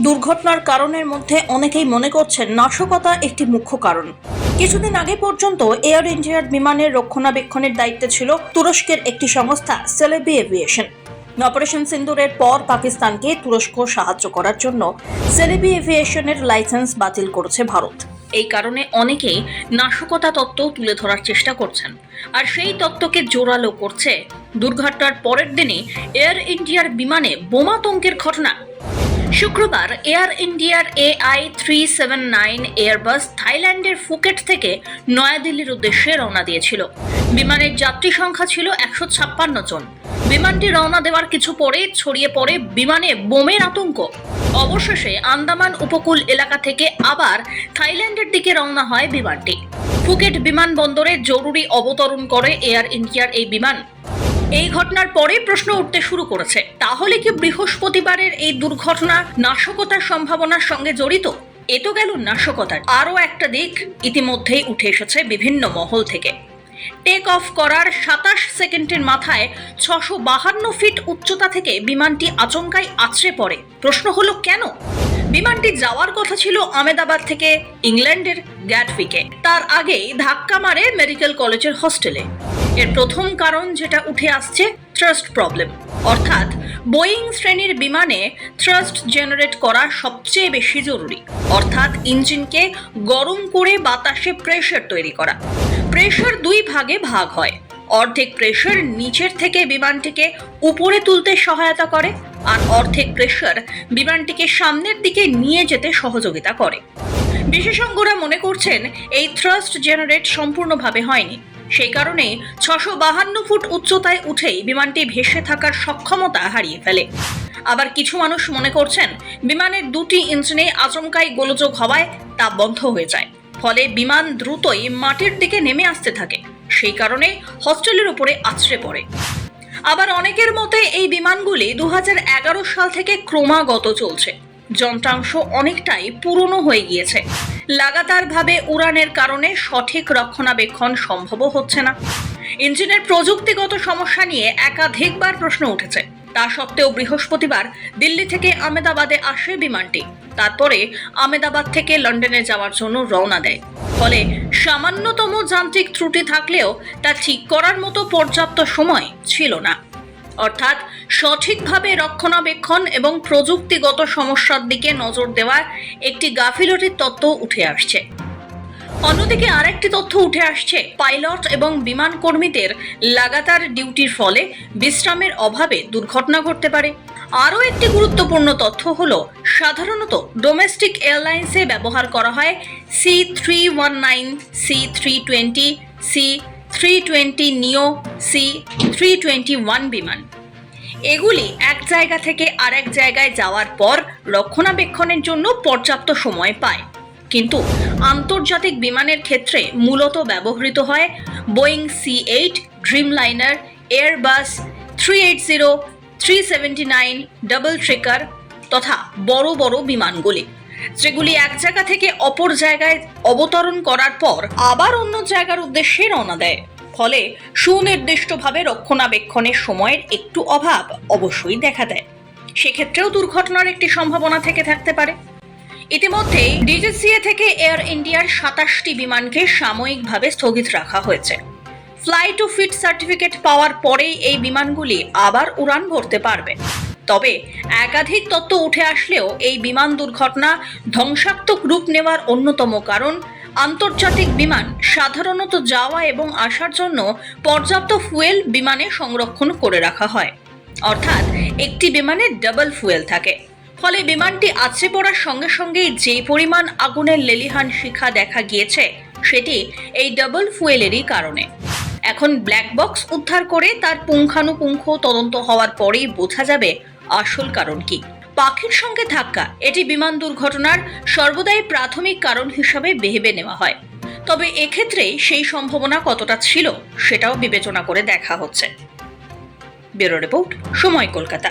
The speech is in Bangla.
দুর্ঘটনার কারণের মধ্যে অনেকেই মনে করছেন নাশকতা একটি মুখ্য কারণ। কিছুদিন আগে পর্যন্ত এয়ার ইন্ডিয়ার বিমানের রক্ষণাবেক্ষণের দায়িত্বে ছিল তুরস্কের একটি সংস্থা সেলেবি এভিয়েশন। অপারেশন সিন্দুরের পর পাকিস্তানকে তুরস্ক সাহায্য করার জন্য সেলেবি এভিয়েশনের লাইসেন্স বাতিল করেছে ভারত। এই কারণে অনেকেই নাশকতা তত্ত্ব তুলে ধরার চেষ্টা করছেন, আর সেই তত্ত্বকে জোরালো করছে দুর্ঘটনার পরের দিনই এয়ার ইন্ডিয়ার বিমানে বোমাতঙ্কের ঘটনা। শুক্রবার এয়ার ইন্ডিয়ার AI-379 এয়ারবাস থাইল্যান্ডের ফুকেট থেকে নয়াদিল্লির উদ্দেশ্যে রওনা দিয়েছিল। বিমানের যাত্রী সংখ্যা ছিল 156 জন। বিমানটি রওনা দেওয়ার কিছু পরেই ছড়িয়ে পড়ে বিমানে বোমের আতঙ্ক। অবশেষে আন্দামান উপকূল এলাকা থেকে আবার থাইল্যান্ডের দিকে রওনা হয় বিমানটি। ফুকেট বিমানবন্দরে জরুরি অবতরণ করে এয়ার ইন্ডিয়ার এই বিমান। এই ঘটনার পরে প্রশ্ন উঠতে শুরু করেছে, তাহলে কি বৃহস্পতিবারের এই দুর্ঘটনা নাশকতার সম্ভাবনার সঙ্গে জড়িত? এ তো গেল নাশকতার। আরও একটা দিক ইতিমধ্যেই উঠে এসেছে বিভিন্ন মহল থেকে। টেক অফ করার 27 সেকেন্ডের মাথায় 652 ফিট উচ্চতা থেকে বিমানটি আচমকাই আছড়ে পড়ে। প্রশ্ন হলো কেন? বিমানটি যাওয়ার কথা ছিল আহমেদাবাদ থেকে ইংল্যান্ডের গ্যাটউইকে, তার আগেই ধাক্কা মারে মেডিকেল কলেজের হস্টেলে। এর প্রথম কারণ যেটা উঠে আসছে, থ্রাস্ট প্রবলেম, অর্থাৎ বোয়িং শ্রেণীর বিমানে থ্রাস্ট জেনারেট করা সবচেয়ে বেশি জরুরি, অর্থাৎ ইঞ্জিনকে গরম করে বাতাসে প্রেসার তৈরি করা। প্রেসার দুই ভাগে ভাগ হয়, অর্ধেক প্রেসার নিচের থেকে বিমানটিকে উপরে তুলতে সহায়তা করে, আর অর্ধেক প্রেসার বিমানটিকে সামনের দিকে নিয়ে যেতে সহযোগিতা করে। বিশেষজ্ঞরা মনে করছেন এই থ্রাস্ট জেনারেট সম্পূর্ণভাবে হয়নি। সেই কারণে 652 ফুট উচ্চতায় উঠেই বিমানটি ভেসে থাকার সক্ষমতা হারিয়ে ফেলে। আবার কিছু মানুষ মনে করছেন বিমানের দুটি ইঞ্জিনে আচমকাই গোলযোগ হওয়ায় তা বন্ধ হয়ে যায়, ফলে বিমান দ্রুতই মাটির দিকে নেমে আসতে থাকে, সেই কারণে হস্টেলের উপরে আছড়ে পড়ে। আবার অনেকের মতে এই বিমানগুলি 2011 সাল থেকে ক্রমাগত চলছে। যন্ত্রাংশ অনেকটাই পুরনো হয়ে গিয়েছে। লাগাতারভাবে উড়ানের কারণে সঠিক রক্ষণাবেক্ষণ সম্ভব হচ্ছে না। ইঞ্জিনের প্রযুক্তিগত সমস্যা নিয়ে একাধিকবার প্রশ্ন উঠেছে। তা সত্ত্বেও বৃহস্পতিবার দিল্লি থেকে আহমেদাবাদে আসে বিমানটি। তারপরে আহমেদাবাদ থেকে লন্ডনে যাওয়ার জন্য রওনা দেয়। ফলে সামান্যতম যান্ত্রিক ত্রুটি থাকলেও তা ঠিক করার মতো পর্যাপ্ত সময় ছিল না। অর্থাৎ সঠিকভাবে রক্ষণাবেক্ষণ এবং প্রযুক্তিগত সমস্যার দিকে নজর দেওয়ার একটি গাফিলতির তথ্য উঠে আসছে। অন্যদিকে আরেকটি তথ্য উঠে আসছে, পাইলট এবং বিমান কর্মীদের লাগাতার ডিউটির ফলে বিশ্রামের অভাবে দুর্ঘটনা ঘটতে পারে। আরও একটি গুরুত্বপূর্ণ তথ্য হলো, সাধারণত ডোমেস্টিক এয়ারলাইন্সে ব্যবহার করা হয় C319, C320, C320 নিও, C321 বিমান। এগুলি এক জায়গা থেকে আরেক জায়গায় যাওয়ার পর রক্ষণাবেক্ষণের জন্য পর্যাপ্ত সময় পায়। কিন্তু আন্তর্জাতিক বিমানের ক্ষেত্রে মূলত ব্যবহৃত হয় Boeing C8, Dreamliner, Airbus 380, 379, double decker তথা বড় বড় বিমানগুলি, যেগুলি এক জায়গা থেকে অপর জায়গায় অবতরণ করার পর আবার অন্য জায়গার উদ্দেশ্যে রওনা দেয়। ফলে সুনির্দিষ্টভাবে রক্ষণাবেক্ষণের সময়ের একটু অভাব অবশ্যই দেখা দেয়। সেক্ষেত্রেও দুর্ঘটনার একটি সম্ভাবনা থেকে থাকতে পারে। ইতিমধ্যেই DGCA থেকে এয়ার ইন্ডিয়ার 27টি বিমানকে সাময়িকভাবে স্থগিত রাখা হয়েছে। ফ্লাই টু ফিট সার্টিফিকেট পাওয়ার পরেই এই বিমানগুলি আবার উড়ান ভরতে পারবে। তবে একাধিক তথ্য উঠে আসলেও এই বিমান দুর্ঘটনা ধ্বংসাত্মক রূপ নেওয়ার অন্যতম কারণ, আন্তর্জাতিক বিমান সাধারণত যাওয়া এবং আসার জন্য পর্যাপ্ত ফুয়েল বিমানে সংরক্ষণ করে রাখা হয়, অর্থাৎ একটি বিমানে ডাবল ফুয়েল থাকে। ফলে বিমানটি আছড়ে পড়ার সঙ্গে সঙ্গেই যে পরিমাণ আগুনের লেলিহান শিখা দেখা গিয়েছে, সেটি এই ডাবল ফুয়েলেরই কারণে। এখন ব্ল্যাক বক্স উদ্ধার করে তার পুঙ্খানুপুঙ্খ তদন্ত হওয়ার পরেই বোঝা যাবে আসল কারণ কি। পাখির সঙ্গে ধাক্কা এটি বিমান দুর্ঘটনার সর্বদাই প্রাথমিক কারণ হিসাবে ভেবে নেওয়া হয়। তবে এক্ষেত্রে সেই সম্ভাবনা কতটা ছিল সেটাও বিবেচনা করে দেখা হচ্ছে। ব্যুরো রিপোর্ট, সময়, কলকাতা।